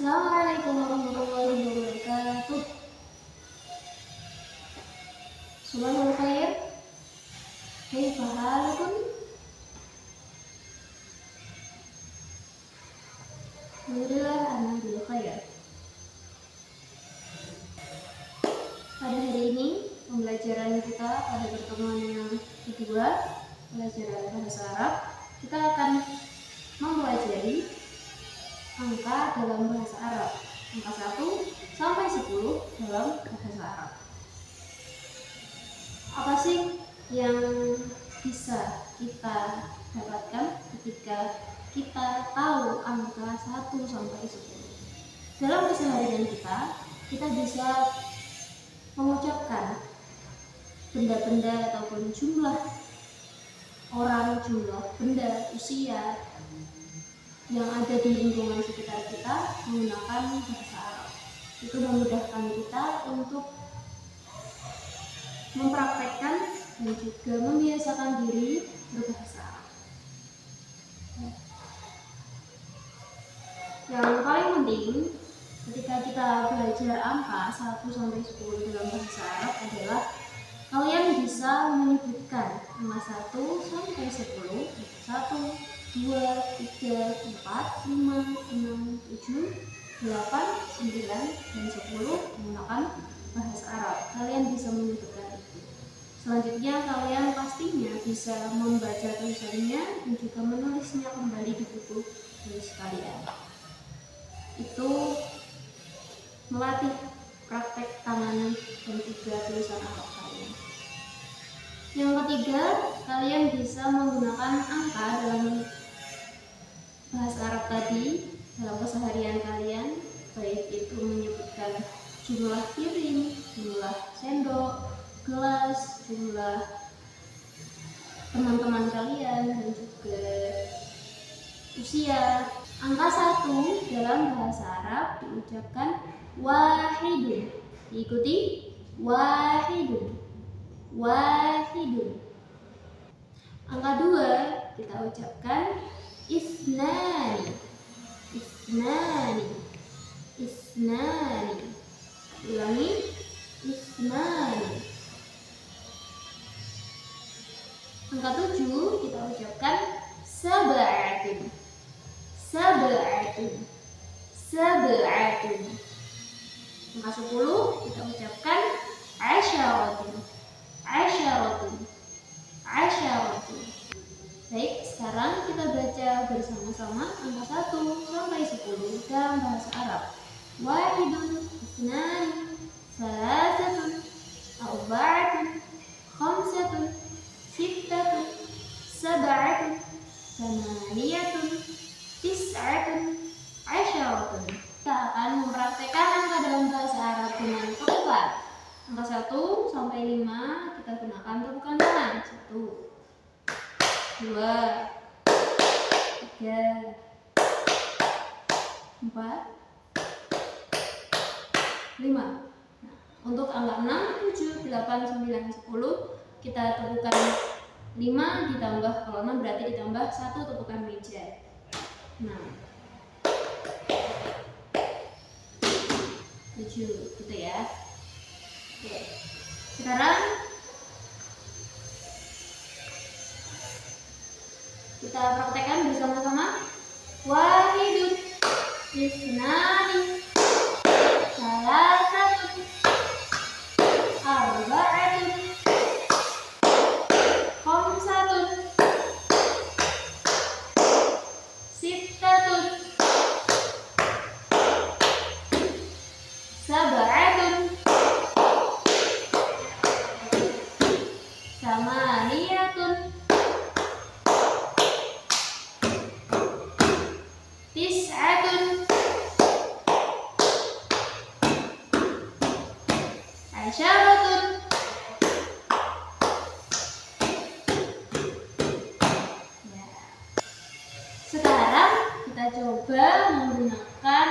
Assalamualaikum warahmatullahi wabarakatuh. Subhanallah khair. Kaifa halukum? Alhamdulillah ana bil khair. Pada hari ini pembelajaran kita pada pertemuan yang kedua, pelajaran bahasa Arab, kita akan mempelajari angka dalam bahasa Arab, angka 1 sampai 10 dalam bahasa Arab. Apa sih yang bisa kita dapatkan ketika kita tahu angka 1 sampai 10? Dalam keseharian kita bisa mengucapkan benda-benda ataupun jumlah orang, jumlah benda, usia yang ada di lingkungan sekitar kita menggunakan bahasa Arab. Itu memudahkan kita untuk mempraktekkan dan juga membiasakan diri berbahasa Arab. Yang paling penting ketika kita belajar angka 1 sampai 10 dalam bahasa Arab adalah kalian bisa menyebutkan angka 1 sampai 10, 1, 2, 3, 4, 5, 6, 7, 8, 9, dan 10 menggunakan bahasa Arab. Kalian bisa menyebutkan itu. Selanjutnya kalian pastinya bisa membaca tulisannya dan juga menulisnya kembali di buku tulis kalian. Itu melatih praktek tangan dan juga tulisan Arab kalian. Yang ketiga, kalian bisa menggunakan angka dalam bahasa Arab tadi dalam keseharian kalian, baik itu menyebutkan jumlah piring, jumlah sendok, gelas, jumlah teman-teman kalian, dan juga usia. Angka 1 dalam bahasa Arab diucapkan wahidun. Diikuti wahidun. Wahidun. Angka 2 kita ucapkan isnani. Isnani. Isnani. Ulangi, isnani. Angka 7 kita ucapkan sab'atun. Sab'atun. Sab'atun. Angka 10 kita ucapkan asyaratun. Asyaratun. Asyaratun. Baik, sekarang kita baca bersama-sama angka 1 sampai 10 dalam bahasa Arab. Wahidun, isnani, salasatun, arba'atun, khamsatun, sittatun, sab'atun, thamaniyatun, tis'atun, asyaratun. Kita akan mempraktekkan angka dalam bahasa Arab dengan tepukan. Angka 1 sampai 5 kita gunakan tepukan tangan. 1, 2, 3, 4, 5. Nah, untuk angka 6, 7, 8, 9, 10 kita tepukan 5 ditambah, kalau 6 berarti ditambah 1 tepukan meja. 6, 7 gitu ya. Oke. Sekarang kita praktekkan bersama-sama. Wahidun, isnani, salasatun, arba'atun, khamsatun, sittatun, sab'atun, thamaniyatun, tis'atun, asyaratun. Ya. Sekarang kita coba menggunakan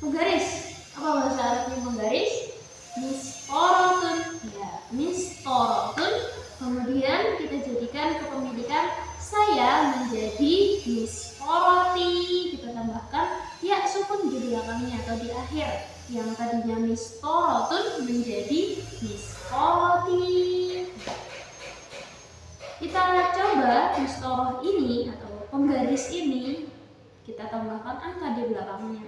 menggaris. Apa bahasa Arabnya menggaris? Mistorotun. Ya, mistorotun. Kemudian kita jadikan kepemilikan saya menjadi miskoroti. Kita tambahkan ya sukun di belakangnya atau di akhir. Yang tadinya miskorotun menjadi miskoroti. Kita coba mistoroh ini atau penggaris ini, kita tambahkan angka di belakangnya.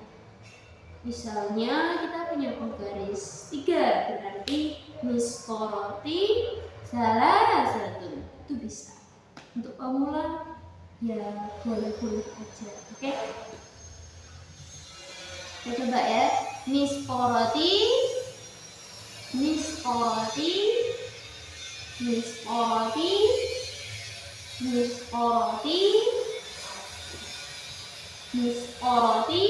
Misalnya kita punya penggaris 3, berarti miskoroti salah satu. Itu bisa. Untuk pemula ya boleh-boleh aja. Oke? Kita coba ya. Miskoroti, miskoroti, miskoroti, miskoroti, miskoroti.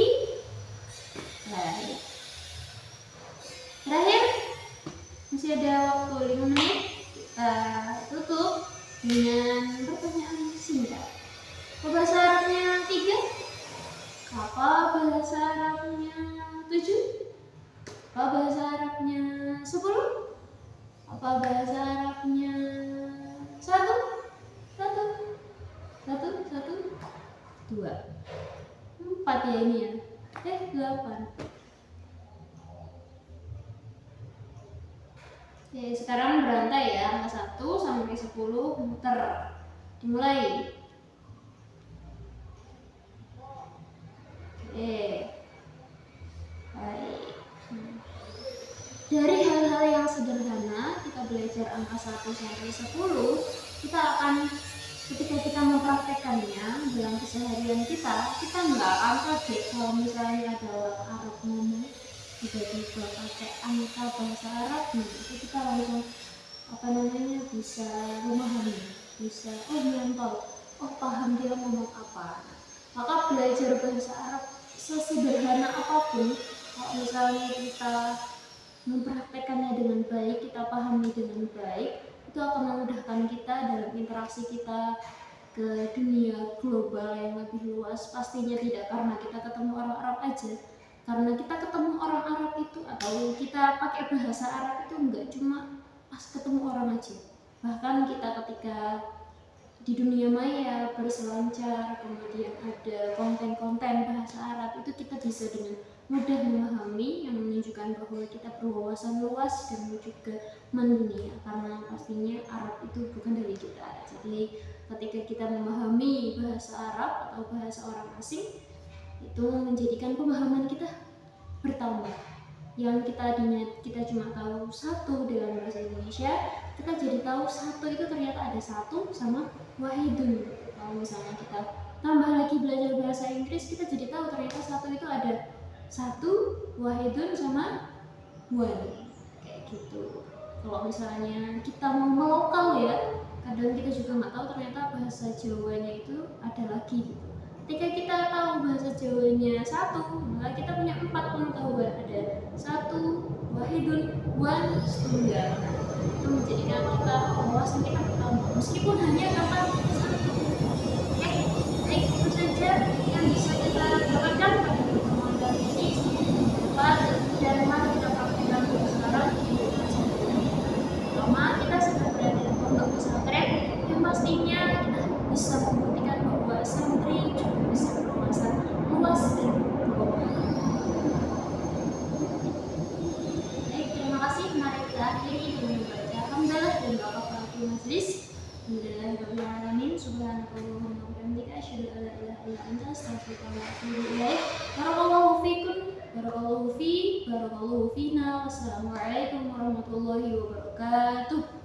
Terakhir, masih ada waktu 5 menit. Kita tutup dengan pertanyaan singkat. Apa bahasa Arabnya 3? Apa bahasa Arabnya 7? Apa bahasa Arabnya 10? Apa bahasa Arabnya 1? 2, 4 ya ini ya. 8. Oke, sekarang berantai ya, angka 1 sampai 10 muter. Dimulai. Oke. Baik. Dari hal-hal yang sederhana, kita belajar angka 1 sampai 10, kita akan ketika kita mempraktekannya dalam keseharian kita nggak akan kaget kalau misalnya ada orang Arab ngomong tiba-tiba pakai angka bahasa Arab, itu kita langsung bisa memahami, bisa nyantol, paham dia ngomong apa. Maka belajar bahasa Arab sesederhana apapun, kalau misalnya kita mempraktekannya dengan baik, kita pahami dengan baik, itu akan memudahkan kita dalam interaksi kita ke dunia global yang lebih luas. Pastinya tidak karena kita ketemu orang Arab aja, karena kita ketemu orang Arab itu atau kita pakai bahasa Arab itu enggak cuma pas ketemu orang aja, bahkan kita ketika di dunia maya berselancar, kemudian ada konten-konten bahasa Arab, itu kita bisa dengan mudah memahami, yang menunjukkan bahwa kita berwawasan luas dan juga mendunia, karena pastinya Arab itu bukan dari kita. Jadi ketika kita memahami bahasa Arab atau bahasa orang asing, itu menjadikan pemahaman kita bertambah. Yang kita cuma tahu 1 dalam bahasa Indonesia, kita jadi tahu 1 itu ternyata ada 1 sama wahidun. Kalau misalnya kita tambah lagi belajar bahasa Inggris, kita jadi tahu ternyata 1 itu ada 1, wahidun sama one, kayak gitu. Kalau misalnya kita mau melokal ya, kadang kita juga nggak tahu ternyata bahasa Jawanya itu ada lagi gitu. Ketika kita tahu bahasa Jawanya 1, maka kita punya 4 pengetahuan, ada 1, wahidun, one, setunggal. Itu menjadikan kita wawasan kita bertambah, meskipun hanya kata 1. Oke, baik, itu saja yang bisa kita dapatkan pada pertemuan kali ini. Dan mari kita praktekkan sekarang di bahasa Indonesia. Pertama, kita sedang berada di pondok pesantren yang pastinya kita bisa membuktikan bahwa santri juga bisa berwawasan luas dan berguna. Baik, terima kasih. Mari kita akhiri dengan membaca hamdalah dan doa kafaratul majelis. Alhamdulillahirabbil alamin. Subhanakallahumma wa bihamdika asyhadu an la ilaha illa anta astaghfiruka wa atubu ilaik. Barakallahu fikum, barakallahu fi, barakallahu fina. Wassalamualaikum warahmatullahi wabarakatuh.